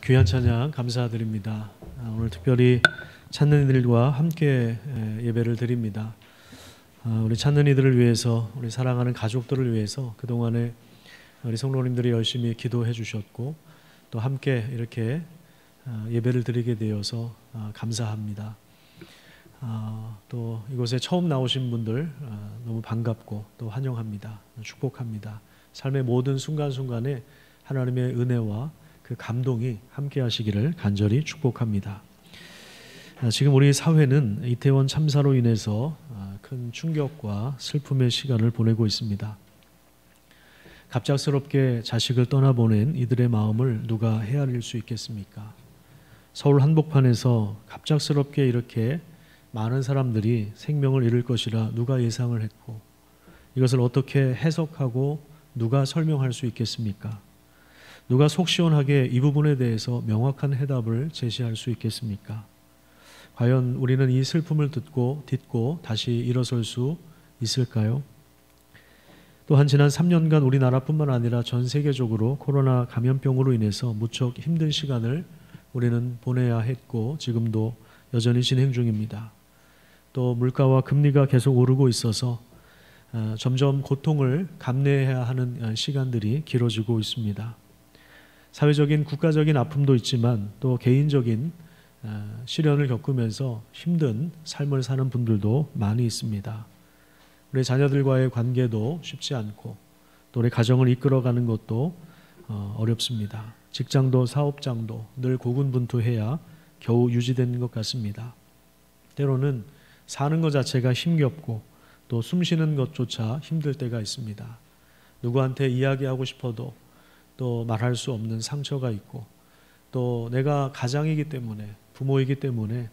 귀한 찬양 감사드립니다. 오늘 특별히 찾는 이들과 함께 예배를 드립니다. 우리 찾는 이들을 위해서, 우리 사랑하는 가족들을 위해서 그동안에 우리 성도님들이 열심히 기도해 주셨고 또 함께 이렇게 예배를 드리게 되어서 감사합니다. 또 이곳에 처음 나오신 분들 너무 반갑고 또 환영합니다. 축복합니다. 삶의 모든 순간순간에 하나님의 은혜와 그 감동이 함께 하시기를 간절히 축복합니다. 지금 우리 사회는 이태원 참사로 인해서 큰 충격과 슬픔의 시간을 보내고 있습니다. 갑작스럽게 자식을 떠나보낸 이들의 마음을 누가 헤아릴 수 있겠습니까? 서울 한복판에서 갑작스럽게 이렇게 많은 사람들이 생명을 잃을 것이라 누가 예상을 했고, 이것을 어떻게 해석하고 누가 설명할 수 있겠습니까? 누가 속 시원하게 이 부분에 대해서 명확한 해답을 제시할 수 있겠습니까? 과연 우리는 이 슬픔을 딛고 다시 일어설 수 있을까요? 또한 지난 3년간 우리나라뿐만 아니라 전 세계적으로 코로나 감염병으로 인해서 무척 힘든 시간을 우리는 보내야 했고 지금도 여전히 진행 중입니다. 또 물가와 금리가 계속 오르고 있어서 점점 고통을 감내해야 하는 시간들이 길어지고 있습니다. 사회적인 국가적인 아픔도 있지만 또 개인적인 시련을 겪으면서 힘든 삶을 사는 분들도 많이 있습니다. 우리 자녀들과의 관계도 쉽지 않고 또 우리 가정을 이끌어가는 것도 어렵습니다. 직장도 사업장도 늘 고군분투해야 겨우 유지되는 것 같습니다. 때로는 사는 것 자체가 힘겹고 또 숨쉬는 것조차 힘들 때가 있습니다. 누구한테 이야기하고 싶어도 또 말할 수 없는 상처가 있고 또 내가 가장이기 때문에 부모이기 때문에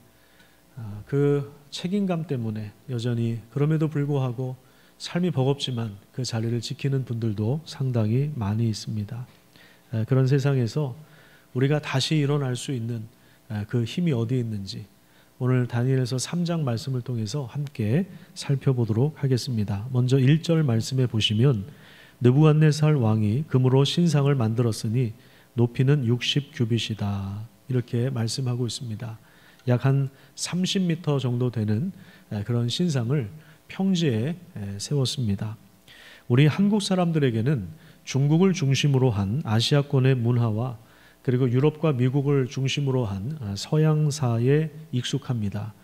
그 책임감 때문에 여전히 그럼에도 불구하고 삶이 버겁지만 그 자리를 지키는 분들도 상당히 많이 있습니다. 그런 세상에서 우리가 다시 일어날 수 있는 그 힘이 어디에 있는지 오늘 다니엘서 3장 말씀을 통해서 함께 살펴보도록 하겠습니다. 먼저 1절 말씀에 보시면 느부갓네살 왕이 금으로 신상을 만들었으니 높이는 60규빗이다 이렇게 말씀하고 있습니다. 약 한 30m 정도 되는 그런 신상을 평지에 세웠습니다. 우리 한국 사람들에게는 중국을 중심으로 한 아시아권의 문화와 그리고 유럽과 미국을 중심으로 한 서양사에 익숙합니다.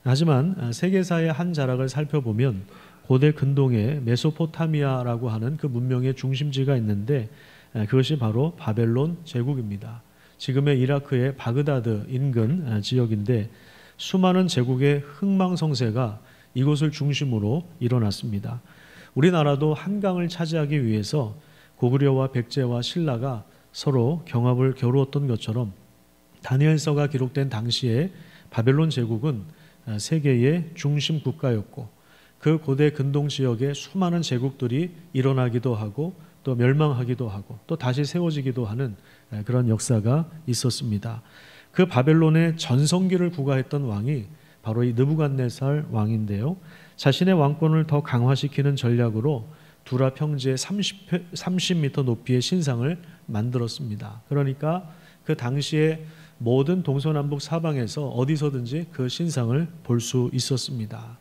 하지만 세계사의 한 자락을 살펴보면 고대 근동의 메소포타미아라고 하는 그 문명의 중심지가 있는데 그것이 바로 바벨론 제국입니다. 지금의 이라크의 바그다드 인근 지역인데 수많은 제국의 흥망성쇠가 이곳을 중심으로 일어났습니다. 우리나라도 한강을 차지하기 위해서 고구려와 백제와 신라가 서로 경합을 겨루었던 것처럼 다니엘서가 기록된 당시에 바벨론 제국은 세계의 중심 국가였고 그 고대 근동 지역에 수많은 제국들이 일어나기도 하고 또 멸망하기도 하고 또 다시 세워지기도 하는 그런 역사가 있었습니다. 그 바벨론의 전성기를 구가했던 왕이 바로 이 느부갓네살 왕인데요. 자신의 왕권을 더 강화시키는 전략으로 두라 평지에 30m 높이의 신상을 만들었습니다. 그러니까 그 당시에 모든 동서남북 사방에서 어디서든지 그 신상을 볼 수 있었습니다.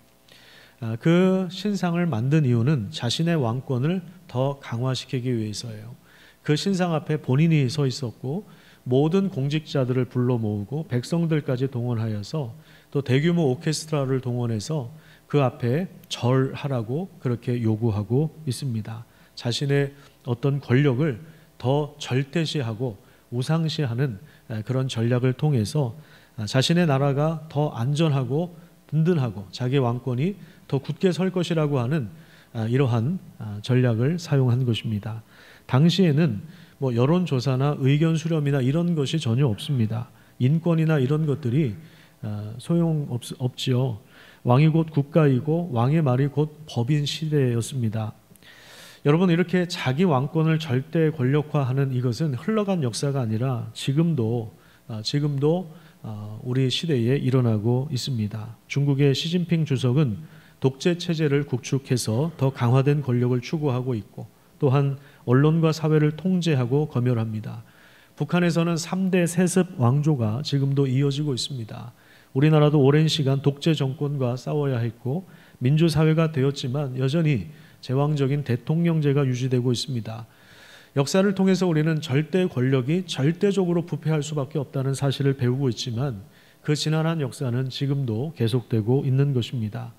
그 신상을 만든 이유는 자신의 왕권을 더 강화시키기 위해서예요. 그 신상 앞에 본인이 서 있었고 모든 공직자들을 불러 모으고 백성들까지 동원하여서 또 대규모 오케스트라를 동원해서 그 앞에 절하라고 그렇게 요구하고 있습니다. 자신의 어떤 권력을 더 절대시하고 우상시하는 그런 전략을 통해서 자신의 나라가 더 안전하고 든든하고 자기 왕권이 더 굳게 설 것이라고 하는 이러한 전략을 사용한 것입니다. 당시에는 뭐 여론조사나 의견 수렴이나 이런 것이 전혀 없습니다. 인권이나 이런 것들이 소용없지요. 왕이 곧 국가이고 왕의 말이 곧 법인 시대였습니다. 여러분, 이렇게 자기 왕권을 절대 권력화하는 이것은 흘러간 역사가 아니라 지금도 우리 시대에 일어나고 있습니다. 중국의 시진핑 주석은 독재 체제를 구축해서 더 강화된 권력을 추구하고 있고 또한 언론과 사회를 통제하고 검열합니다. 북한에서는 3대 세습 왕조가 지금도 이어지고 있습니다. 우리나라도 오랜 시간 독재 정권과 싸워야 했고 민주사회가 되었지만 여전히 제왕적인 대통령제가 유지되고 있습니다. 역사를 통해서 우리는 절대 권력이 절대적으로 부패할 수밖에 없다는 사실을 배우고 있지만 그 지난한 역사는 지금도 계속되고 있는 것입니다.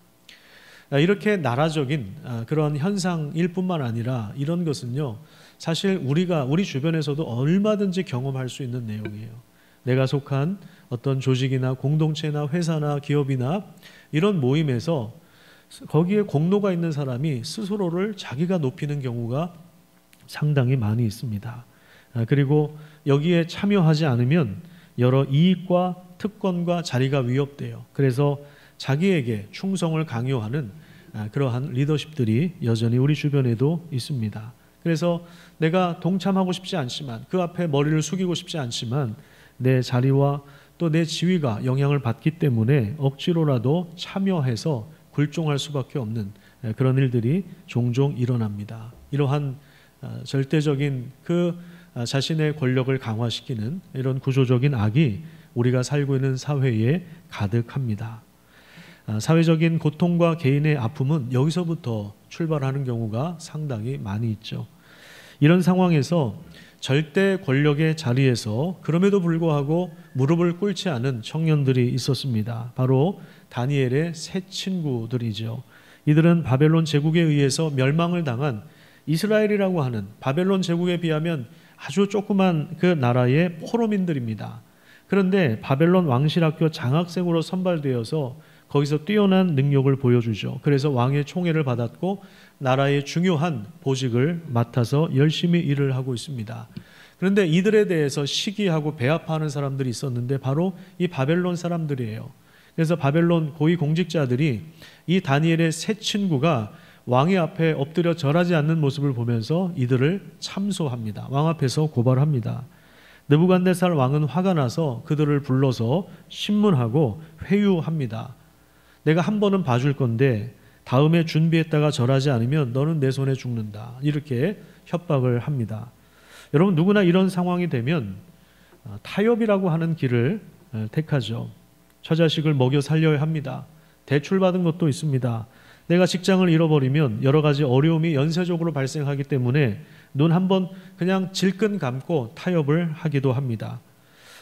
이렇게 나라적인 그런 현상일 뿐만 아니라 이런 것은요, 사실 우리 주변에서도 얼마든지 경험할 수 있는 내용이에요. 내가 속한 어떤 조직이나 공동체나 회사나 기업이나 이런 모임에서 거기에 공로가 있는 사람이 스스로를 자기가 높이는 경우가 상당히 많이 있습니다. 그리고 여기에 참여하지 않으면 여러 이익과 특권과 자리가 위협돼요. 그래서 자기에게 충성을 강요하는 그러한 리더십들이 여전히 우리 주변에도 있습니다. 그래서 내가 동참하고 싶지 않지만, 그 앞에 머리를 숙이고 싶지 않지만 내 자리와 또 내 지위가 영향을 받기 때문에 억지로라도 참여해서 굴종할 수밖에 없는 그런 일들이 종종 일어납니다. 이러한 절대적인 그 자신의 권력을 강화시키는 이런 구조적인 악이 우리가 살고 있는 사회에 가득합니다. 사회적인 고통과 개인의 아픔은 여기서부터 출발하는 경우가 상당히 많이 있죠. 이런 상황에서 절대 권력의 자리에서 그럼에도 불구하고 무릎을 꿇지 않은 청년들이 있었습니다. 바로 다니엘의 세 친구들이죠. 이들은 바벨론 제국에 의해서 멸망을 당한 이스라엘이라고 하는 바벨론 제국에 비하면 아주 조그만 그 나라의 포로민들입니다. 그런데 바벨론 왕실학교 장학생으로 선발되어서 거기서 뛰어난 능력을 보여주죠. 그래서 왕의 총애를 받았고 나라의 중요한 보직을 맡아서 열심히 일을 하고 있습니다. 그런데 이들에 대해서 시기하고 배합하는 사람들이 있었는데 바로 이 바벨론 사람들이에요. 그래서 바벨론 고위 공직자들이 이 다니엘의 세 친구가 왕의 앞에 엎드려 절하지 않는 모습을 보면서 이들을 참소합니다. 왕 앞에서 고발합니다. 느부갓네살 왕은 화가 나서 그들을 불러서 신문하고 회유합니다. 내가 한 번은 봐줄 건데 다음에 준비했다가 절하지 않으면 너는 내 손에 죽는다. 이렇게 협박을 합니다. 여러분, 누구나 이런 상황이 되면 타협이라고 하는 길을 택하죠. 처자식을 먹여 살려야 합니다. 대출받은 것도 있습니다. 내가 직장을 잃어버리면 여러 가지 어려움이 연쇄적으로 발생하기 때문에 눈 한번 그냥 질끈 감고 타협을 하기도 합니다.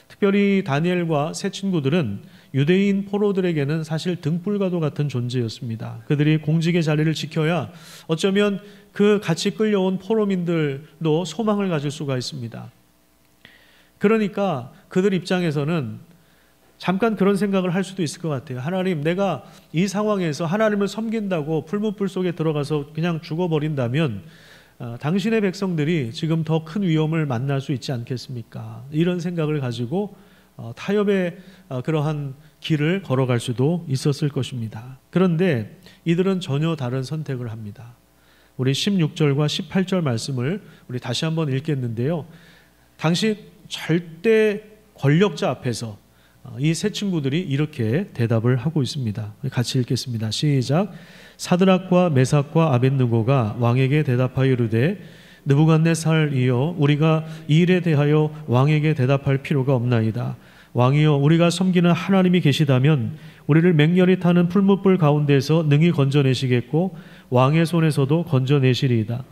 특별히 다니엘과 세 친구들은 유대인 포로들에게는 사실 등불과도 같은 존재였습니다. 그들이 공직의 자리를 지켜야 어쩌면 그 같이 끌려온 포로민들도 소망을 가질 수가 있습니다. 그러니까 그들 입장에서는 잠깐 그런 생각을 할 수도 있을 것 같아요. 하나님, 내가 이 상황에서 하나님을 섬긴다고 풀무불 속에 들어가서 그냥 죽어버린다면 당신의 백성들이 지금 더 큰 위험을 만날 수 있지 않겠습니까? 이런 생각을 가지고 타협의 그러한 길을 걸어갈 수도 있었을 것입니다. 그런데 이들은 전혀 다른 선택을 합니다. 우리 16절과 18절 말씀을 우리 다시 한번 읽겠는데요. 당시 절대 권력자 앞에서 이 세 친구들이 이렇게 대답을 하고 있습니다. 같이 읽겠습니다. 시작. 사드락과 메삭과 아벳느고가 왕에게 대답하여 이르되 느부갓네살이여, 우리가 이 일에 대하여 왕에게 대답할 필요가 없나이다. 왕이여, 우리가 섬기는 하나님이 계시다면 우리를 맹렬히 타는 풀무불 가운데서 능히 건져내시겠고 왕의 손에서도 건져내시리이다.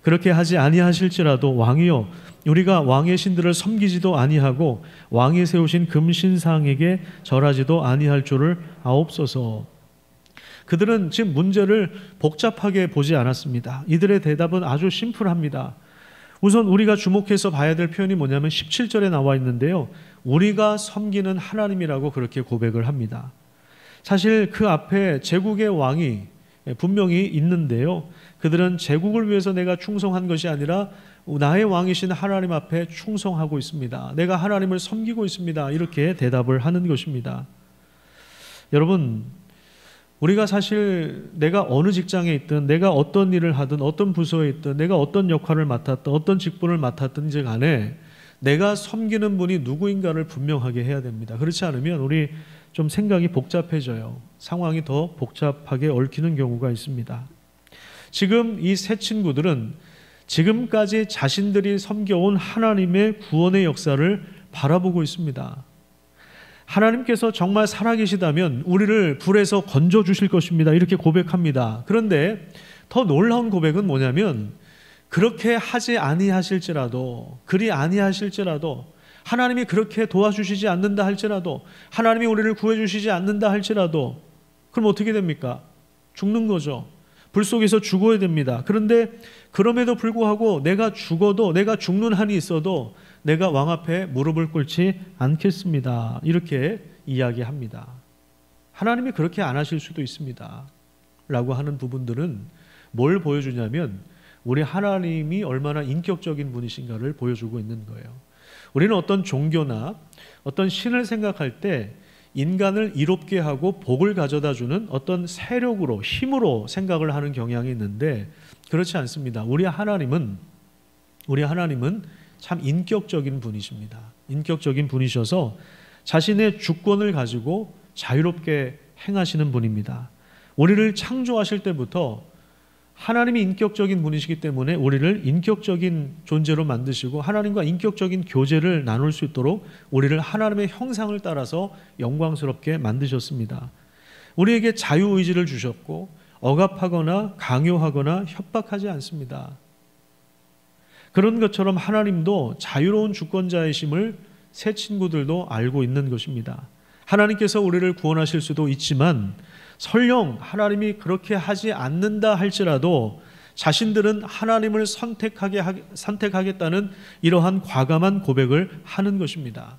그렇게 하지 아니하실지라도 왕이여, 우리가 왕의 신들을 섬기지도 아니하고 왕이 세우신 금신상에게 절하지도 아니할 줄을 아옵소서. 그들은 지금 문제를 복잡하게 보지 않았습니다. 이들의 대답은 아주 심플합니다. 우선 우리가 주목해서 봐야 될 표현이 뭐냐면 17절에 나와 있는데요. 우리가 섬기는 하나님이라고 그렇게 고백을 합니다. 사실 그 앞에 제국의 왕이 분명히 있는데요. 그들은 제국을 위해서 내가 충성한 것이 아니라 나의 왕이신 하나님 앞에 충성하고 있습니다. 내가 하나님을 섬기고 있습니다. 이렇게 대답을 하는 것입니다. 여러분, 우리가 사실 내가 어느 직장에 있든, 내가 어떤 일을 하든, 어떤 부서에 있든, 내가 어떤 역할을 맡았든, 어떤 직분을 맡았든지 간에 내가 섬기는 분이 누구인가를 분명하게 해야 됩니다. 그렇지 않으면 우리 좀 생각이 복잡해져요. 상황이 더 복잡하게 얽히는 경우가 있습니다. 지금 이 세 친구들은 지금까지 자신들이 섬겨온 하나님의 구원의 역사를 바라보고 있습니다. 하나님께서 정말 살아계시다면 우리를 불에서 건져 주실 것입니다. 이렇게 고백합니다. 그런데 더 놀라운 고백은 뭐냐면, 그렇게 하지 아니하실지라도, 그리 아니하실지라도, 하나님이 그렇게 도와주시지 않는다 할지라도, 하나님이 우리를 구해주시지 않는다 할지라도, 그럼 어떻게 됩니까? 죽는 거죠. 불 속에서 죽어야 됩니다. 그런데 그럼에도 불구하고 내가 죽어도, 내가 죽는 한이 있어도 내가 왕 앞에 무릎을 꿇지 않겠습니다. 이렇게 이야기합니다. 하나님이 그렇게 안 하실 수도 있습니다. 라고 하는 부분들은 뭘 보여주냐면, 우리 하나님이 얼마나 인격적인 분이신가를 보여주고 있는 거예요. 우리는 어떤 종교나 어떤 신을 생각할 때 인간을 이롭게 하고 복을 가져다 주는 어떤 세력으로, 힘으로 생각을 하는 경향이 있는데, 그렇지 않습니다. 우리 하나님은 참 인격적인 분이십니다. 인격적인 분이셔서 자신의 주권을 가지고 자유롭게 행하시는 분입니다. 우리를 창조하실 때부터 하나님이 인격적인 분이시기 때문에 우리를 인격적인 존재로 만드시고, 하나님과 인격적인 교제를 나눌 수 있도록 우리를 하나님의 형상을 따라서 영광스럽게 만드셨습니다. 우리에게 자유의지를 주셨고, 억압하거나 강요하거나 협박하지 않습니다. 그런 것처럼 하나님도 자유로운 주권자이심을 새 친구들도 알고 있는 것입니다. 하나님께서 우리를 구원하실 수도 있지만, 설령 하나님이 그렇게 하지 않는다 할지라도 자신들은 하나님을 선택하겠다는 이러한 과감한 고백을 하는 것입니다.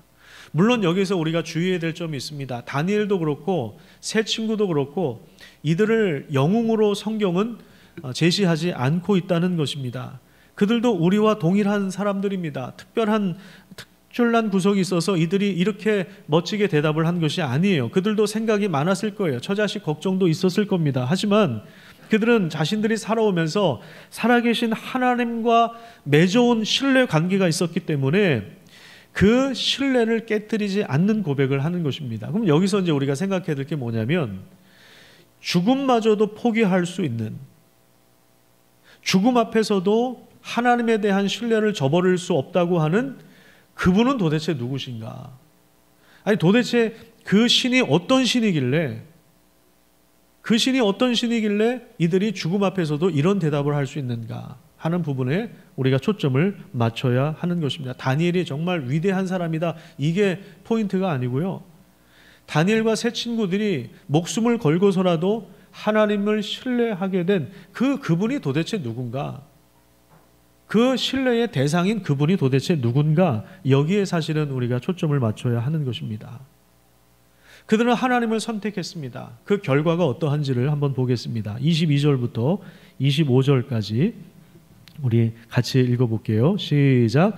물론 여기서 우리가 주의해야 될 점이 있습니다. 다니엘도 그렇고 새 친구도 그렇고 이들을 영웅으로 성경은 제시하지 않고 있다는 것입니다. 그들도 우리와 동일한 사람들입니다. 특별한 구석이 있어서 이들이 이렇게 멋지게 대답을 한 것이 아니에요. 그들도 생각이 많았을 거예요. 처자식 걱정도 있었을 겁니다. 하지만 그들은 자신들이 살아오면서 살아계신 하나님과 맺어온 신뢰 관계가 있었기 때문에 그 신뢰를 깨뜨리지 않는 고백을 하는 것입니다. 그럼 여기서 이제 우리가 생각해야 될 게 뭐냐면, 죽음마저도 포기할 수 있는, 죽음 앞에서도 하나님에 대한 신뢰를 저버릴 수 없다고 하는 그분은 도대체 누구신가? 아니 도대체 그 신이 어떤 신이길래, 이들이 죽음 앞에서도 이런 대답을 할 수 있는가 하는 부분에 우리가 초점을 맞춰야 하는 것입니다. 다니엘이 정말 위대한 사람이다, 이게 포인트가 아니고요. 다니엘과 새 친구들이 목숨을 걸고서라도 하나님을 신뢰하게 된 그분이 도대체 누군가, 그 신뢰의 대상인 그분이 도대체 누군가, 여기에 사실은 우리가 초점을 맞춰야 하는 것입니다. 그들은 하나님을 선택했습니다. 그 결과가 어떠한지를 한번 보겠습니다. 22절부터 25절까지 우리 같이 읽어볼게요. 시작.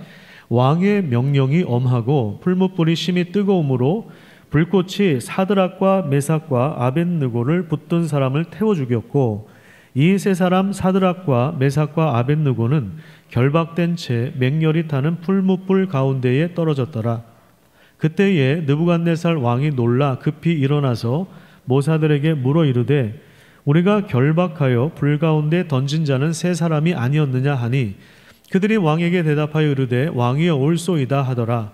왕의 명령이 엄하고 풀무불이 심히 뜨거움으로 불꽃이 사드락과 메삭과 아벳느고를 붙든 사람을 태워 죽였고, 이 세 사람 사드락과 메삭과 아벳느고는 결박된 채 맹렬히 타는 풀무불 가운데에 떨어졌더라. 그때에 느부갓네살 왕이 놀라 급히 일어나서 모사들에게 물어 이르되, 우리가 결박하여 불 가운데 던진 자는 세 사람이 아니었느냐 하니, 그들이 왕에게 대답하여 이르되 왕이여 올소이다 하더라.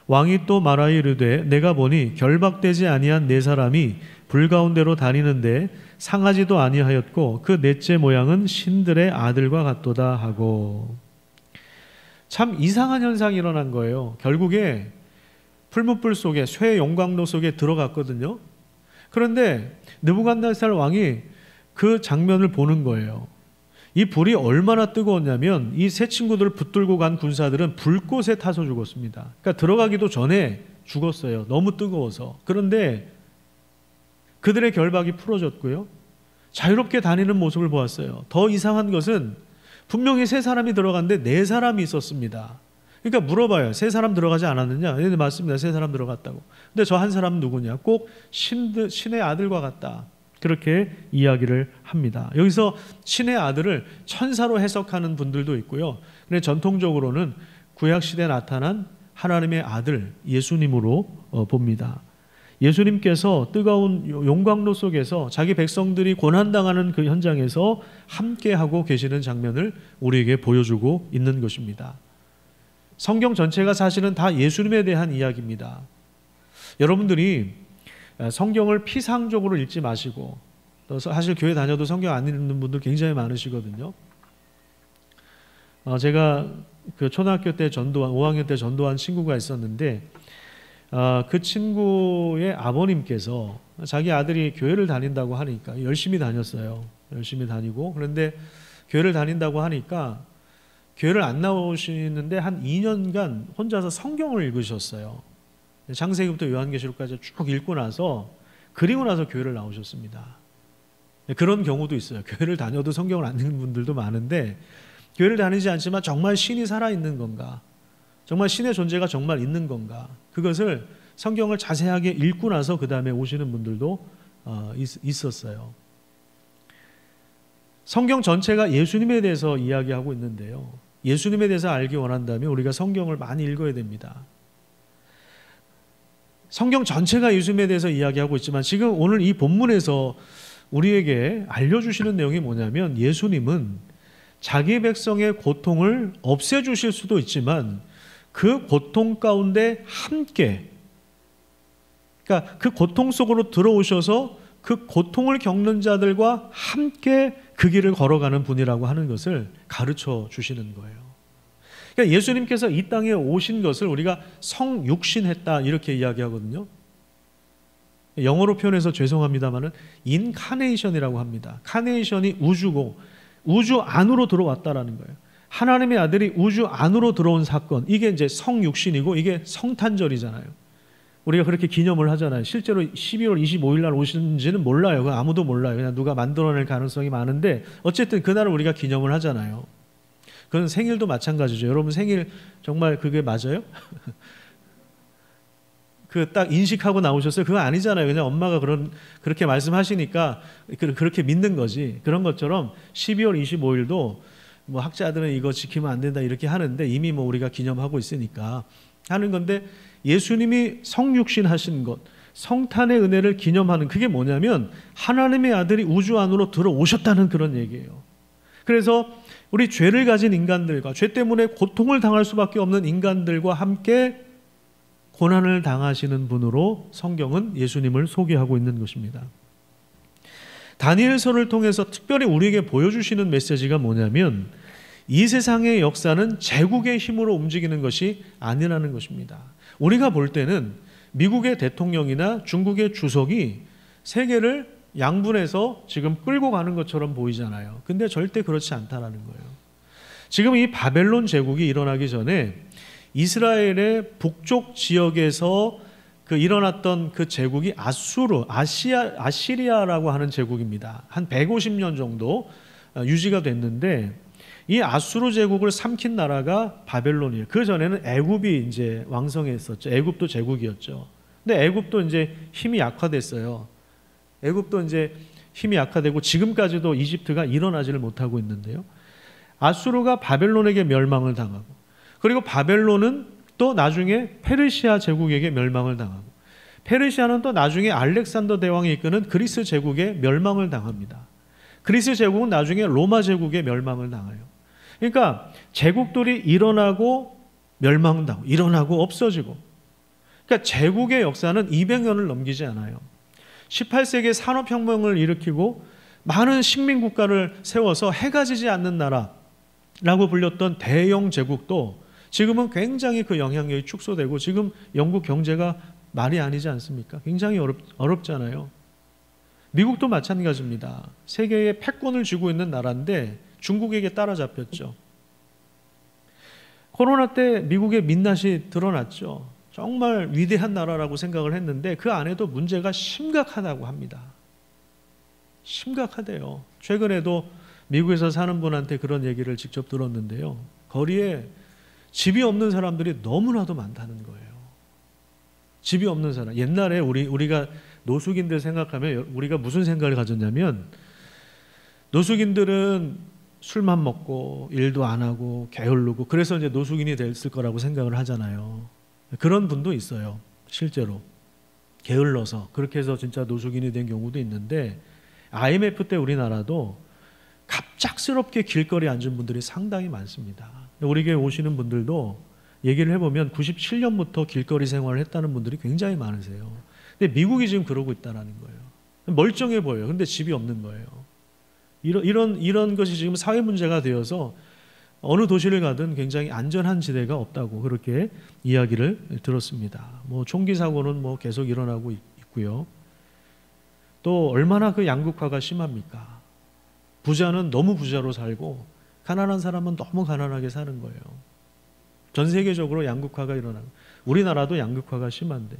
왕이 또 말하여 이르되 내가 보니 결박되지 아니한 네 사람이 불 가운데로 다니는데 상하지도 아니하였고 그 넷째 모양은 신들의 아들과 같도다 하고. 참 이상한 현상이 일어난 거예요. 결국에 풀무불 속에, 쇠 용광로 속에 들어갔거든요. 그런데 느부갓네살 왕이 그 장면을 보는 거예요. 이 불이 얼마나 뜨거웠냐면 이 세 친구들을 붙들고 간 군사들은 불꽃에 타서 죽었습니다. 그러니까 들어가기도 전에 죽었어요. 너무 뜨거워서. 그런데 그들의 결박이 풀어졌고요. 자유롭게 다니는 모습을 보았어요. 더 이상한 것은 분명히 세 사람이 들어갔는데 네 사람이 있었습니다. 그러니까 물어봐요. 세 사람 들어가지 않았느냐? 네, 맞습니다. 세 사람 들어갔다고. 근데 저 한 사람은 누구냐? 꼭 신의 아들과 같다. 그렇게 이야기를 합니다. 여기서 신의 아들을 천사로 해석하는 분들도 있고요. 근데 전통적으로는 구약시대에 나타난 하나님의 아들 예수님으로 봅니다. 예수님께서 뜨거운 용광로 속에서 자기 백성들이 고난당하는 그 현장에서 함께하고 계시는 장면을 우리에게 보여주고 있는 것입니다. 성경 전체가 사실은 다 예수님에 대한 이야기입니다. 여러분들이 성경을 피상적으로 읽지 마시고, 또 사실 교회 다녀도 성경 안 읽는 분들 굉장히 많으시거든요. 제가 그 초등학교 때 전도한 5학년 때 전도한 친구가 있었는데, 그 친구의 아버님께서 자기 아들이 교회를 다닌다고 하니까 열심히 다녔어요. 열심히 다니고, 그런데 교회를 다닌다고 하니까 교회를 안 나오시는데 한 2년간 혼자서 성경을 읽으셨어요. 창세기부터 요한계시록까지 쭉 읽고 나서, 그리고 나서 교회를 나오셨습니다. 그런 경우도 있어요. 교회를 다녀도 성경을 안 읽는 분들도 많은데, 교회를 다니지 않지만 정말 신이 살아있는 건가, 정말 신의 존재가 정말 있는 건가, 그것을 성경을 자세하게 읽고 나서 그 다음에 오시는 분들도 있었어요. 성경 전체가 예수님에 대해서 이야기하고 있는데요, 예수님에 대해서 알기 원한다면 우리가 성경을 많이 읽어야 됩니다. 성경 전체가 예수님에 대해서 이야기하고 있지만, 지금 오늘 이 본문에서 우리에게 알려주시는 내용이 뭐냐면, 예수님은 자기 백성의 고통을 없애주실 수도 있지만 그 고통 가운데 함께, 그러니까 그 고통 속으로 들어오셔서 그 고통을 겪는 자들과 함께 그 길을 걸어가는 분이라고 하는 것을 가르쳐 주시는 거예요. 그러니까 예수님께서 이 땅에 오신 것을 우리가 성육신했다 이렇게 이야기하거든요. 영어로 표현해서 죄송합니다만은 인카네이션이라고 합니다. 카네이션이 우주고, 우주 안으로 들어왔다라는 거예요. 하나님의 아들이 우주 안으로 들어온 사건, 이게 이제 성육신이고, 이게 성탄절이잖아요. 우리가 그렇게 기념을 하잖아요. 실제로 12월 25일 날 오시는지는 몰라요. 그건 아무도 몰라요. 그냥 누가 만들어낼 가능성이 많은데, 어쨌든 그날을 우리가 기념을 하잖아요. 그건 생일도 마찬가지죠. 여러분 생일 정말 그게 맞아요? 그 딱 인식하고 나오셨어요? 그거 아니잖아요. 그냥 엄마가 그렇게 말씀하시니까 그렇게 믿는 거지. 그런 것처럼 12월 25일도 뭐 학자들은 이거 지키면 안 된다 이렇게 하는데, 이미 뭐 우리가 기념하고 있으니까 하는 건데, 예수님이 성육신 하신 것, 성탄의 은혜를 기념하는, 그게 뭐냐면 하나님의 아들이 우주 안으로 들어오셨다는 그런 얘기예요. 그래서 우리 죄를 가진 인간들과, 죄 때문에 고통을 당할 수밖에 없는 인간들과 함께 고난을 당하시는 분으로 성경은 예수님을 소개하고 있는 것입니다. 다니엘서를 통해서 특별히 우리에게 보여주시는 메시지가 뭐냐면, 이 세상의 역사는 제국의 힘으로 움직이는 것이 아니라는 것입니다. 우리가 볼 때는 미국의 대통령이나 중국의 주석이 세계를 양분해서 지금 끌고 가는 것처럼 보이잖아요. 근데 절대 그렇지 않다라는 거예요. 지금 이 바벨론 제국이 일어나기 전에 이스라엘의 북쪽 지역에서 일어났던 그 제국이 아시리아라고 하는 제국입니다. 한 150년 정도 유지가 됐는데, 이 아수르 제국을 삼킨 나라가 바벨론이에요. 그 전에는 애굽이 이제 왕성했었죠. 애굽도 제국이었죠. 근데 애굽도 이제 힘이 약화됐어요. 애굽도 이제 힘이 약화되고 지금까지도 이집트가 일어나지를 못하고 있는데요. 아수르가 바벨론에게 멸망을 당하고, 그리고 바벨론은 또 나중에 페르시아 제국에게 멸망을 당하고, 페르시아는 또 나중에 알렉산더 대왕이 이끄는 그리스 제국에 멸망을 당합니다. 그리스 제국은 나중에 로마 제국에 멸망을 당해요. 그러니까 제국들이 일어나고 멸망당하고, 일어나고 없어지고, 그러니까 제국의 역사는 200년을 넘기지 않아요. 18세기에 산업혁명을 일으키고 많은 식민국가를 세워서 해가 지지 않는 나라라고 불렸던 대영 제국도 지금은 굉장히 그 영향력이 축소되고, 지금 영국 경제가 말이 아니지 않습니까? 굉장히 어렵잖아요. 미국도 마찬가지입니다. 세계의 패권을 쥐고 있는 나라인데 중국에게 따라잡혔죠. 코로나 때 미국의 민낯이 드러났죠. 정말 위대한 나라라고 생각을 했는데 그 안에도 문제가 심각하다고 합니다. 심각하대요. 최근에도 미국에서 사는 분한테 그런 얘기를 직접 들었는데요. 거리에 집이 없는 사람들이 너무나도 많다는 거예요. 집이 없는 사람. 옛날에 우리가 노숙인들 생각하면 우리가 무슨 생각을 가졌냐면, 노숙인들은 술만 먹고 일도 안 하고 게을르고 그래서 이제 노숙인이 됐을 거라고 생각을 하잖아요. 그런 분도 있어요, 실제로. 게을러서 그렇게 해서 진짜 노숙인이 된 경우도 있는데, IMF 때 우리나라도 갑작스럽게 길거리에 앉은 분들이 상당히 많습니다. 우리 교회 오시는 분들도 얘기를 해보면 97년부터 길거리 생활을 했다는 분들이 굉장히 많으세요. 근데 미국이 지금 그러고 있다는 거예요. 멀쩡해 보여요. 근데 집이 없는 거예요. 이런 것이 지금 사회 문제가 되어서 어느 도시를 가든 굉장히 안전한 지대가 없다고 그렇게 이야기를 들었습니다. 뭐 총기 사고는 뭐 계속 일어나고 있고요. 또 얼마나 그 양극화가 심합니까? 부자는 너무 부자로 살고 가난한 사람은 너무 가난하게 사는 거예요. 전 세계적으로 양극화가 일어나고, 우리나라도 양극화가 심한데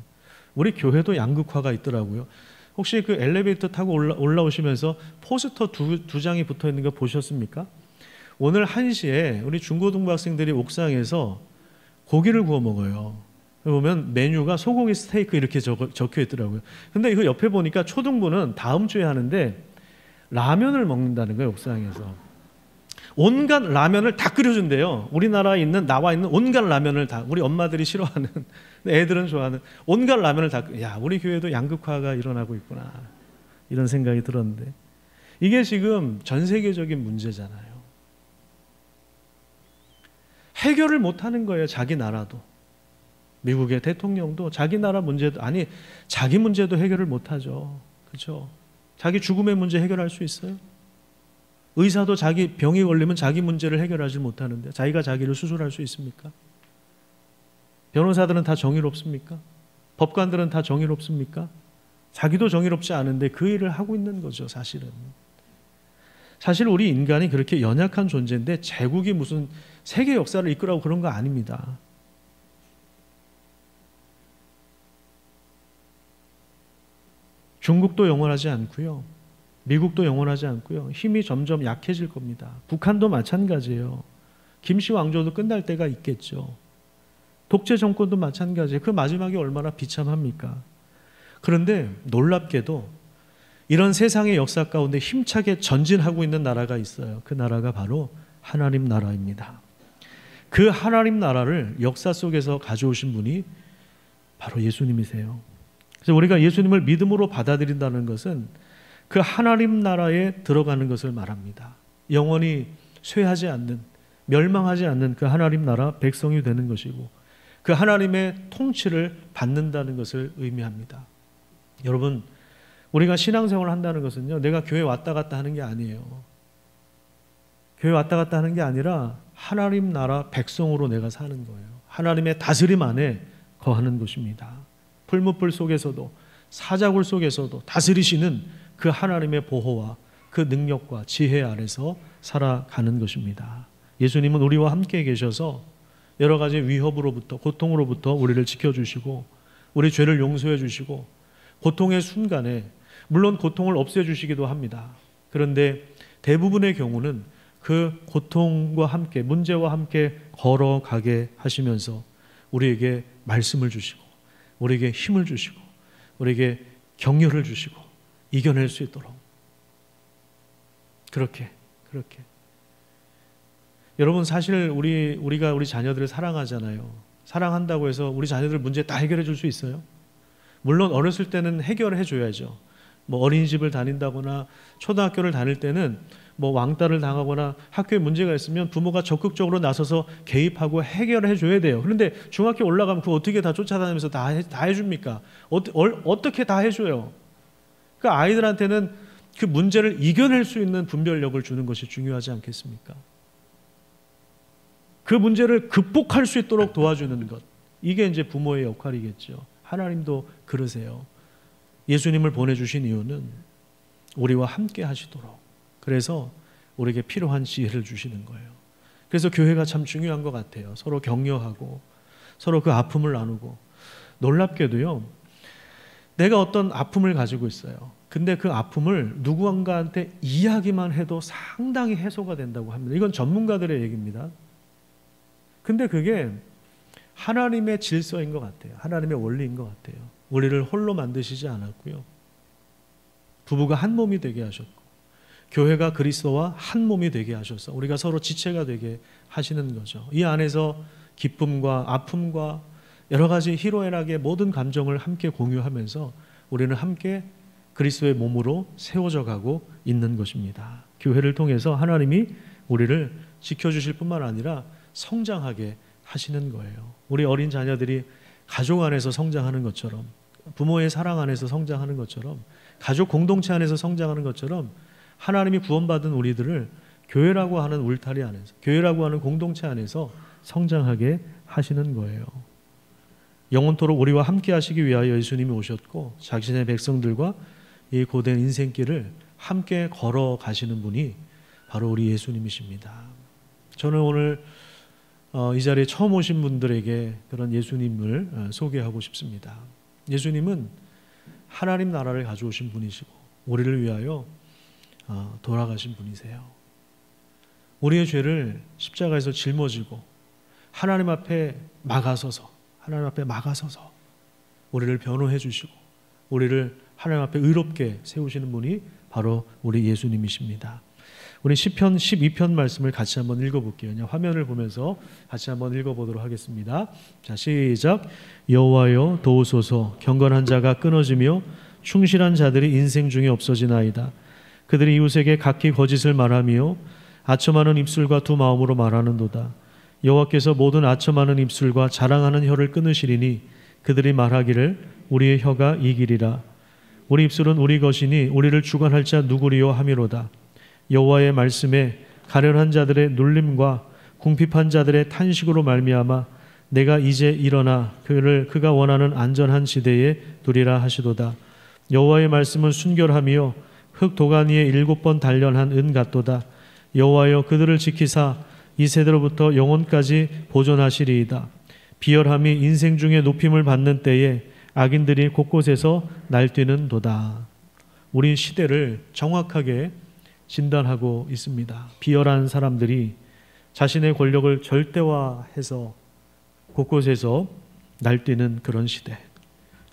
우리 교회도 양극화가 있더라고요. 혹시 그 엘리베이터 타고 올라오시면서 포스터 두 장이 붙어 있는 거 보셨습니까? 오늘 1시에 우리 중고등부 학생들이 옥상에서 고기를 구워 먹어요. 보면 메뉴가 소고기 스테이크 이렇게 적혀 있더라고요. 근데 이거 옆에 보니까 초등부는 다음 주에 하는데 라면을 먹는다는 거예요, 옥상에서. 온갖 라면을 다 끓여준대요. 우리나라에 나와 있는 온갖 라면을 다, 우리 엄마들이 싫어하는, 애들은 좋아하는 온갖 라면을 다, 야, 우리 교회도 양극화가 일어나고 있구나, 이런 생각이 들었는데, 이게 지금 전 세계적인 문제잖아요. 해결을 못하는 거예요, 자기 나라도. 미국의 대통령도 자기 나라 문제도, 아니 자기 문제도 해결을 못하죠. 그렇죠? 자기 죽음의 문제 해결할 수 있어요? 의사도 자기 병이 걸리면 자기 문제를 해결하지 못하는데 자기가 자기를 수술할 수 있습니까? 변호사들은 다 정의롭습니까? 법관들은 다 정의롭습니까? 자기도 정의롭지 않은데 그 일을 하고 있는 거죠, 사실은. 사실 우리 인간이 그렇게 연약한 존재인데 제국이 무슨 세계 역사를 이끌라고 그런 거 아닙니다. 중국도 영원하지 않고요. 미국도 영원하지 않고요. 힘이 점점 약해질 겁니다. 북한도 마찬가지예요. 김씨 왕조도 끝날 때가 있겠죠. 독재 정권도 마찬가지예요. 그 마지막이 얼마나 비참합니까? 그런데 놀랍게도 이런 세상의 역사 가운데 힘차게 전진하고 있는 나라가 있어요. 그 나라가 바로 하나님 나라입니다. 그 하나님 나라를 역사 속에서 가져오신 분이 바로 예수님이세요. 그래서 우리가 예수님을 믿음으로 받아들인다는 것은 그 하나님 나라에 들어가는 것을 말합니다. 영원히 쇠하지 않는, 멸망하지 않는 그 하나님 나라 백성이 되는 것이고, 그 하나님의 통치를 받는다는 것을 의미합니다. 여러분, 우리가 신앙생활을 한다는 것은요, 내가 교회 왔다 갔다 하는 게 아니에요. 교회 왔다 갔다 하는 게 아니라 하나님 나라 백성으로 내가 사는 거예요. 하나님의 다스림 안에 거하는 것입니다. 풀무불 속에서도, 사자굴 속에서도 다스리시는 그 하나님의 보호와 그 능력과 지혜 아래서 살아가는 것입니다. 예수님은 우리와 함께 계셔서 여러 가지 위협으로부터, 고통으로부터 우리를 지켜주시고, 우리 죄를 용서해 주시고, 고통의 순간에 물론 고통을 없애주시기도 합니다. 그런데 대부분의 경우는 그 고통과 함께, 문제와 함께 걸어가게 하시면서 우리에게 말씀을 주시고, 우리에게 힘을 주시고, 우리에게 격려를 주시고 이겨낼 수 있도록 그렇게 여러분, 사실 우리가 우리 자녀들을 사랑하잖아요. 사랑한다고 해서 우리 자녀들 문제 다 해결해 줄 수 있어요? 물론 어렸을 때는 해결해 줘야죠. 뭐 어린이집을 다닌다거나 초등학교를 다닐 때는 뭐 왕따를 당하거나 학교에 문제가 있으면 부모가 적극적으로 나서서 개입하고 해결해 줘야 돼요. 그런데 중학교 올라가면 그거 어떻게 다 쫓아다니면서 다 해줍니까? 어떻게 다 해줘요? 그 아이들한테는 그 문제를 이겨낼 수 있는 분별력을 주는 것이 중요하지 않겠습니까? 그 문제를 극복할 수 있도록 도와주는 것, 이게 이제 부모의 역할이겠죠. 하나님도 그러세요. 예수님을 보내주신 이유는 우리와 함께 하시도록, 그래서 우리에게 필요한 지혜를 주시는 거예요. 그래서 교회가 참 중요한 것 같아요. 서로 격려하고 서로 그 아픔을 나누고. 놀랍게도요, 내가 어떤 아픔을 가지고 있어요. 근데 그 아픔을 누구한가한테 이야기만 해도 상당히 해소가 된다고 합니다. 이건 전문가들의 얘기입니다. 근데 그게 하나님의 질서인 것 같아요. 하나님의 원리인 것 같아요. 우리를 홀로 만드시지 않았고요. 부부가 한 몸이 되게 하셨고, 교회가 그리스도와 한 몸이 되게 하셔서 우리가 서로 지체가 되게 하시는 거죠. 이 안에서 기쁨과 아픔과 여러 가지 희로애락의 모든 감정을 함께 공유하면서 우리는 함께 그리스도의 몸으로 세워져 가고 있는 것입니다. 교회를 통해서 하나님이 우리를 지켜주실 뿐만 아니라 성장하게 하시는 거예요. 우리 어린 자녀들이 가족 안에서 성장하는 것처럼, 부모의 사랑 안에서 성장하는 것처럼, 가족 공동체 안에서 성장하는 것처럼 하나님이 구원받은 우리들을 교회라고 하는 울타리 안에서, 교회라고 하는 공동체 안에서 성장하게 하시는 거예요. 영원토록 우리와 함께 하시기 위하여 예수님이 오셨고 자신의 백성들과 이 고된 인생길을 함께 걸어가시는 분이 바로 우리 예수님이십니다. 저는 오늘 이 자리에 처음 오신 분들에게 그런 예수님을 소개하고 싶습니다. 예수님은 하나님 나라를 가져오신 분이시고 우리를 위하여 돌아가신 분이세요. 우리의 죄를 십자가에서 짊어지고 하나님 앞에 막아서서 우리를 변호해 주시고 우리를 하나님 앞에 의롭게 세우시는 분이 바로 우리 예수님이십니다. 우리 시편 12편 말씀을 같이 한번 읽어볼게요. 그냥 화면을 보면서 같이 한번 읽어보도록 하겠습니다. 자, 시작. 여호와여 도우소서. 경건한 자가 끊어지며 충실한 자들이 인생 중에 없어지나이다. 그들이 이웃에게 각기 거짓을 말하며 아첨하는 입술과 두 마음으로 말하는도다. 여호와께서 모든 아첨하는 입술과 자랑하는 혀를 끊으시리니 그들이 말하기를 우리의 혀가 이기리라. 우리 입술은 우리 것이니 우리를 주관할 자 누구리요 하미로다. 여호와의 말씀에 가련한 자들의 눌림과 궁핍한 자들의 탄식으로 말미암아 내가 이제 일어나 그가 원하는 안전한 지대에 두리라 하시도다. 여호와의 말씀은 순결하며 흙 도가니에 7번 단련한 은 같도다. 여호와여 그들을 지키사 이 세대로부터 영원까지 보존하시리이다. 비열함이 인생 중에 높임을 받는 때에 악인들이 곳곳에서 날뛰는도다. 우리 시대를 정확하게 진단하고 있습니다. 비열한 사람들이 자신의 권력을 절대화해서 곳곳에서 날뛰는 그런 시대.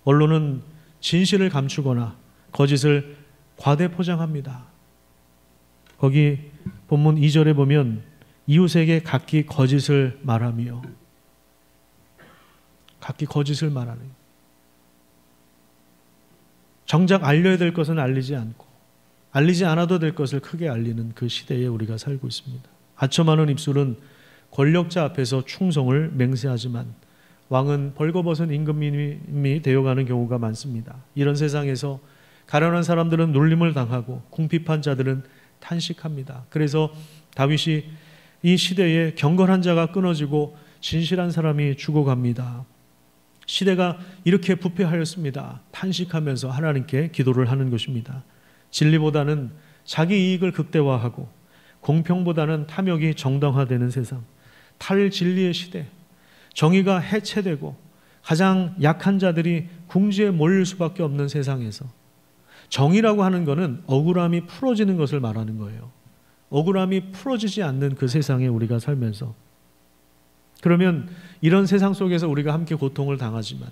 언론은 진실을 감추거나 거짓을 과대 포장합니다. 거기 본문 2절에 보면 이웃에게 각기 거짓을 말하며, 각기 거짓을 말하는, 정작 알려야 될 것은 알리지 않고 알리지 않아도 될 것을 크게 알리는 그 시대에 우리가 살고 있습니다. 아첨하는 입술은 권력자 앞에서 충성을 맹세하지만 왕은 벌거벗은 임금님이 되어가는 경우가 많습니다. 이런 세상에서 가련한 사람들은 놀림을 당하고 궁핍한 자들은 탄식합니다. 그래서 다윗이 이 시대에 경건한 자가 끊어지고 진실한 사람이 죽어갑니다. 시대가 이렇게 부패하였습니다. 탄식하면서 하나님께 기도를 하는 것입니다. 진리보다는 자기 이익을 극대화하고 공평보다는 탐욕이 정당화되는 세상, 탈진리의 시대, 정의가 해체되고 가장 약한 자들이 궁지에 몰릴 수밖에 없는 세상에서 정의라고 하는 것은 억울함이 풀어지는 것을 말하는 거예요. 억울함이 풀어지지 않는 그 세상에 우리가 살면서, 그러면 이런 세상 속에서 우리가 함께 고통을 당하지만,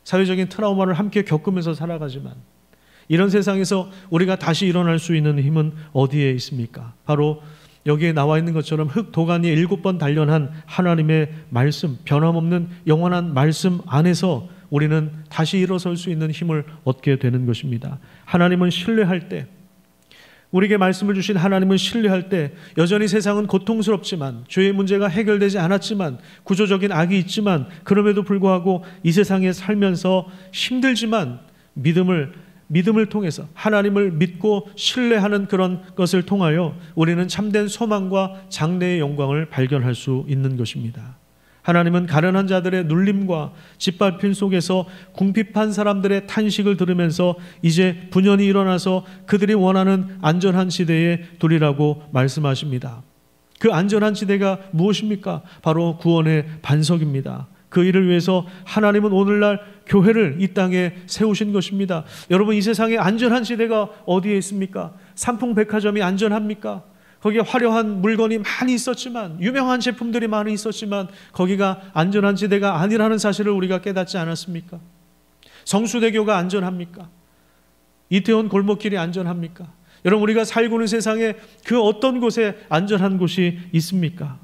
사회적인 트라우마를 함께 겪으면서 살아가지만, 이런 세상에서 우리가 다시 일어날 수 있는 힘은 어디에 있습니까? 바로 여기에 나와 있는 것처럼 흙 도가니에 7번 단련한 하나님의 말씀, 변함없는 영원한 말씀 안에서 우리는 다시 일어설 수 있는 힘을 얻게 되는 것입니다. 하나님은 신뢰할 때, 우리에게 말씀을 주신 하나님을 신뢰할 때 여전히 세상은 고통스럽지만, 죄의 문제가 해결되지 않았지만, 구조적인 악이 있지만, 그럼에도 불구하고 이 세상에 살면서 힘들지만 믿음을 통해서 하나님을 믿고 신뢰하는 그런 것을 통하여 우리는 참된 소망과 장래의 영광을 발견할 수 있는 것입니다. 하나님은 가련한 자들의 눌림과 짓밟힘 속에서 궁핍한 사람들의 탄식을 들으면서 이제 분연히 일어나서 그들이 원하는 안전한 지대에 두리라고 말씀하십니다. 그 안전한 지대가 무엇입니까? 바로 구원의 반석입니다. 그 일을 위해서 하나님은 오늘날 교회를 이 땅에 세우신 것입니다. 여러분, 이 세상에 안전한 지대가 어디에 있습니까? 삼풍백화점이 안전합니까? 거기에 화려한 물건이 많이 있었지만, 유명한 제품들이 많이 있었지만 거기가 안전한 지대가 아니라는 사실을 우리가 깨닫지 않았습니까? 성수대교가 안전합니까? 이태원 골목길이 안전합니까? 여러분, 우리가 살고 있는 세상에 그 어떤 곳에 안전한 곳이 있습니까?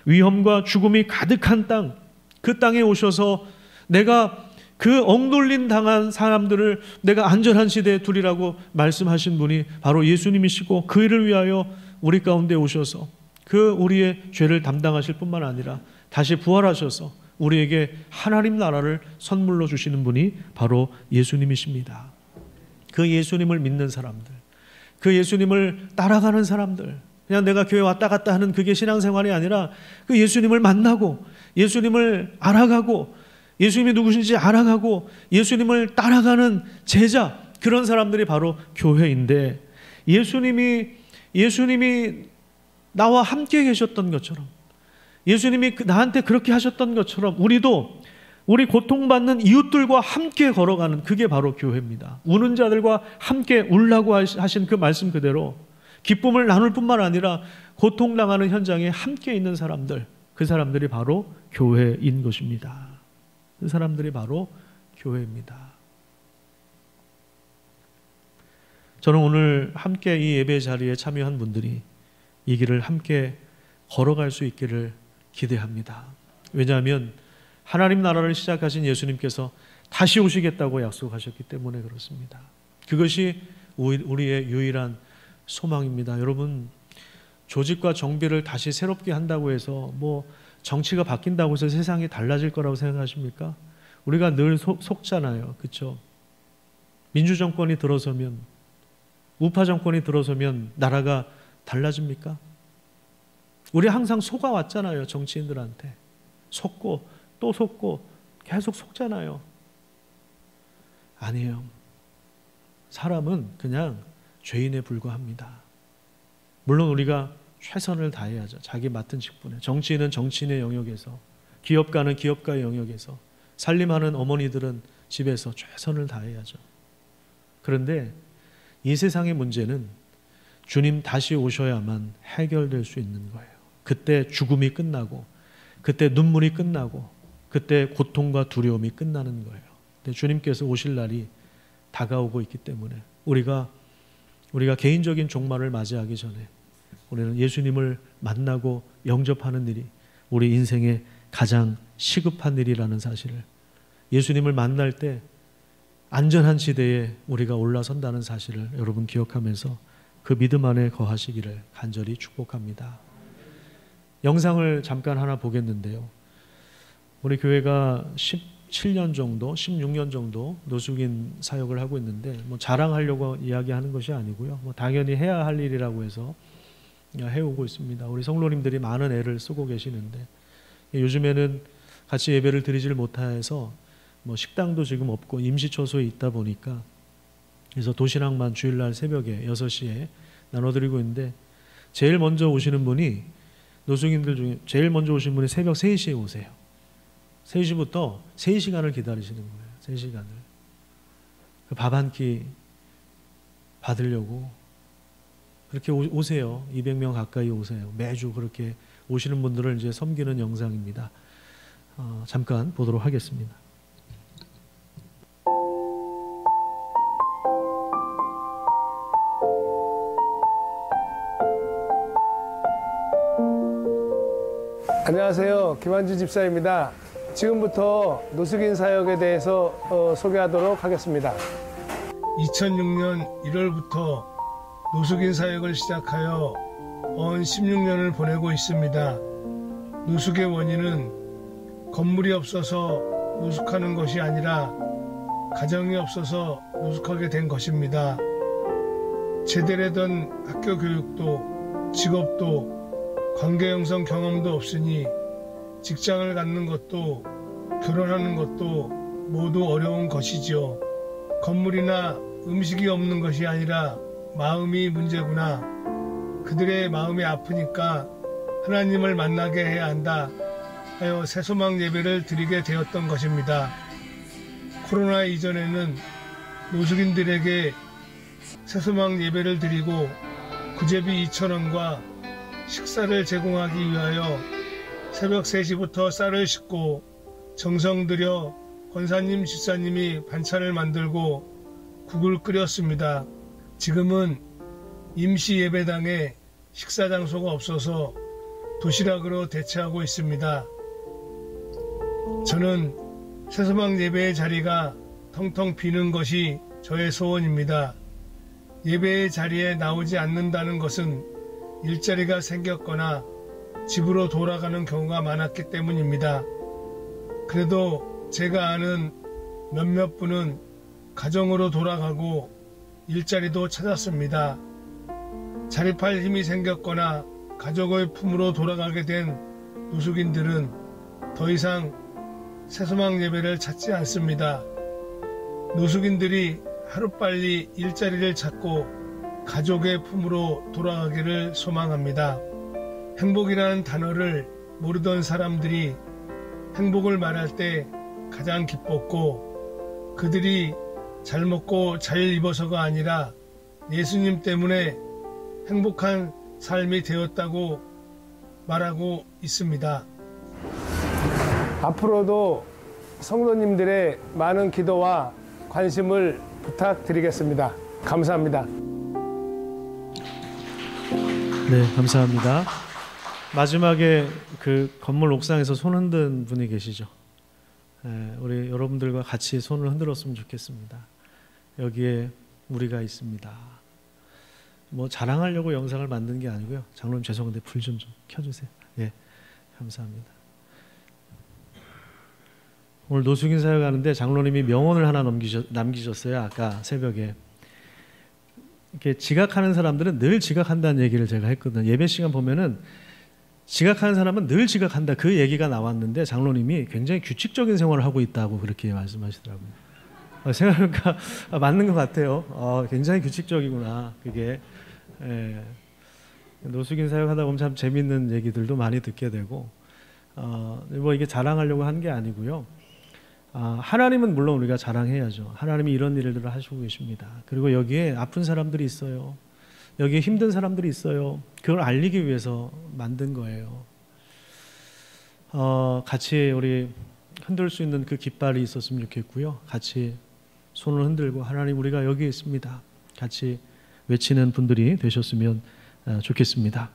위험과 죽음이 가득한 땅, 그 땅에 오셔서 내가 그 억눌린 당한 사람들을 내가 안전한 시대에 두리라고 말씀하신 분이 바로 예수님이시고, 그 일을 위하여 우리 가운데 오셔서 그 우리의 죄를 담당하실 뿐만 아니라 다시 부활하셔서 우리에게 하나님 나라를 선물로 주시는 분이 바로 예수님이십니다. 그 예수님을 믿는 사람들, 그 예수님을 따라가는 사람들, 그냥 내가 교회 왔다 갔다 하는 그게 신앙생활이 아니라 그 예수님을 만나고 예수님을 알아가고 예수님이 누구신지 알아가고 예수님을 따라가는 제자, 그런 사람들이 바로 교회인데, 예수님이 나와 함께 계셨던 것처럼, 예수님이 나한테 그렇게 하셨던 것처럼 우리도 우리 고통받는 이웃들과 함께 걸어가는, 그게 바로 교회입니다. 우는 자들과 함께 울라고 하신 그 말씀 그대로 기쁨을 나눌 뿐만 아니라 고통당하는 현장에 함께 있는 사람들, 그 사람들이 바로 교회인 것입니다. 그 사람들이 바로 교회입니다. 저는 오늘 함께 이 예배 자리에 참여한 분들이 이 길을 함께 걸어갈 수 있기를 기대합니다. 왜냐하면 하나님 나라를 시작하신 예수님께서 다시 오시겠다고 약속하셨기 때문에 그렇습니다. 그것이 우리의 유일한 소망입니다. 여러분, 조직과 정비를 다시 새롭게 한다고 해서 정치가 바뀐다고 해서 세상이 달라질 거라고 생각하십니까? 우리가 늘 속잖아요. 그렇죠? 민주정권이 들어서면, 우파 정권이 들어서면 나라가 달라집니까? 우리 항상 속아왔잖아요. 정치인들한테 속고 또 속고 계속 속잖아요. 아니에요. 사람은 그냥 죄인에 불과합니다. 물론 우리가 최선을 다해야죠. 자기 맡은 직분에. 정치인은 정치인의 영역에서, 기업가는 기업가의 영역에서, 살림하는 어머니들은 집에서 최선을 다해야죠. 그런데 이 세상의 문제는 주님 다시 오셔야만 해결될 수 있는 거예요. 그때 죽음이 끝나고, 그때 눈물이 끝나고, 그때 고통과 두려움이 끝나는 거예요. 근데 주님께서 오실 날이 다가오고 있기 때문에 우리가 개인적인 종말을 맞이하기 전에 우리는 예수님을 만나고 영접하는 일이 우리 인생의 가장 시급한 일이라는 사실을, 예수님을 만날 때 안전한 지대에 우리가 올라선다는 사실을 여러분 기억하면서 그 믿음 안에 거하시기를 간절히 축복합니다. 영상을 잠깐 하나 보겠는데요. 우리 교회가 17년 정도, 16년 정도 노숙인 사역을 하고 있는데, 자랑하려고 이야기하는 것이 아니고요. 당연히 해야 할 일이라고 해서 해오고 있습니다. 우리 성도님들이 많은 애를 쓰고 계시는데, 요즘에는 같이 예배를 드리질 못해서 식당도 지금 없고 임시처소에 있다 보니까, 그래서 도시락만 주일날 새벽에 6시에 나눠드리고 있는데, 제일 먼저 오시는 분이, 노숙인들 중에 제일 먼저 오신 분이 새벽 3시에 오세요. 3시부터 3시간을 기다리시는 거예요. 3시간을. 밥 한 끼 받으려고 그렇게 오세요. 200명 가까이 오세요. 매주 그렇게 오시는 분들을 이제 섬기는 영상입니다. 잠깐 보도록 하겠습니다. 안녕하세요. 김한주 집사입니다. 지금부터 노숙인 사역에 대해서 소개하도록 하겠습니다. 2006년 1월부터 노숙인 사역을 시작하여 언 16년을 보내고 있습니다. 노숙의 원인은 건물이 없어서 노숙하는 것이 아니라 가정이 없어서 노숙하게 된 것입니다. 제대로 된 학교 교육도 직업도 관계 형성 경험도 없으니 직장을 갖는 것도 결혼하는 것도 모두 어려운 것이죠. 건물이나 음식이 없는 것이 아니라 마음이 문제구나. 그들의 마음이 아프니까 하나님을 만나게 해야 한다 하여 새소망 예배를 드리게 되었던 것입니다. 코로나 이전에는 노숙인들에게 새소망 예배를 드리고 구제비 2,000원과 식사를 제공하기 위하여 새벽 3시부터 쌀을 싣고 정성 들여 권사님, 집사님이 반찬을 만들고 국을 끓였습니다. 지금은 임시 예배당에 식사 장소가 없어서 도시락으로 대체하고 있습니다. 저는 새소망 예배의 자리가 텅텅 비는 것이 저의 소원입니다. 예배의 자리에 나오지 않는다는 것은 일자리가 생겼거나 집으로 돌아가는 경우가 많았기 때문입니다. 그래도 제가 아는 몇몇 분은 가정으로 돌아가고 일자리도 찾았습니다. 자립할 힘이 생겼거나 가족의 품으로 돌아가게 된 노숙인들은 더 이상 새소망 예배를 찾지 않습니다. 노숙인들이 하루빨리 일자리를 찾고 가족의 품으로 돌아가기를 소망합니다. 행복이라는 단어를 모르던 사람들이 행복을 말할 때 가장 기뻤고, 그들이 잘 먹고 잘 입어서가 아니라 예수님 때문에 행복한 삶이 되었다고 말하고 있습니다. 앞으로도 성도님들의 많은 기도와 관심을 부탁드리겠습니다. 감사합니다. 네, 감사합니다. 마지막에 그 건물 옥상에서 손 흔든 분이 계시죠? 우리 여러분들과 같이 손을 흔들었으면 좋겠습니다. 여기에 우리가 있습니다. 뭐 자랑하려고 영상을 만든 게 아니고요. 장로님 죄송한데 불 좀 켜주세요. 예, 감사합니다. 오늘 노숙인 사역하는데 장로님이 명언을 하나 남기셨어요. 아까 새벽에. 이렇게 지각하는 사람들은 늘 지각한다는 얘기를 제가 했거든요. 예배 시간 보면은 지각하는 사람은 늘 지각한다, 그 얘기가 나왔는데 장로님이 굉장히 규칙적인 생활을 하고 있다고 그렇게 말씀하시더라고요. 생각해보니까 맞는 것 같아요. 굉장히 규칙적이구나 그게. 예. 노숙인 사역하다 보면 참 재밌는 얘기들도 많이 듣게 되고, 뭐 이게 자랑하려고 한 게 아니고요. 하나님은 물론 우리가 자랑해야죠. 하나님이 이런 일들을 하시고 계십니다. 그리고 여기에 아픈 사람들이 있어요. 여기에 힘든 사람들이 있어요. 그걸 알리기 위해서 만든 거예요. 같이 우리 흔들 수 있는 그 깃발이 있었으면 좋겠고요. 같이 손을 흔들고 하나님 우리가 여기 있습니다. 같이 외치는 분들이 되셨으면 좋겠습니다.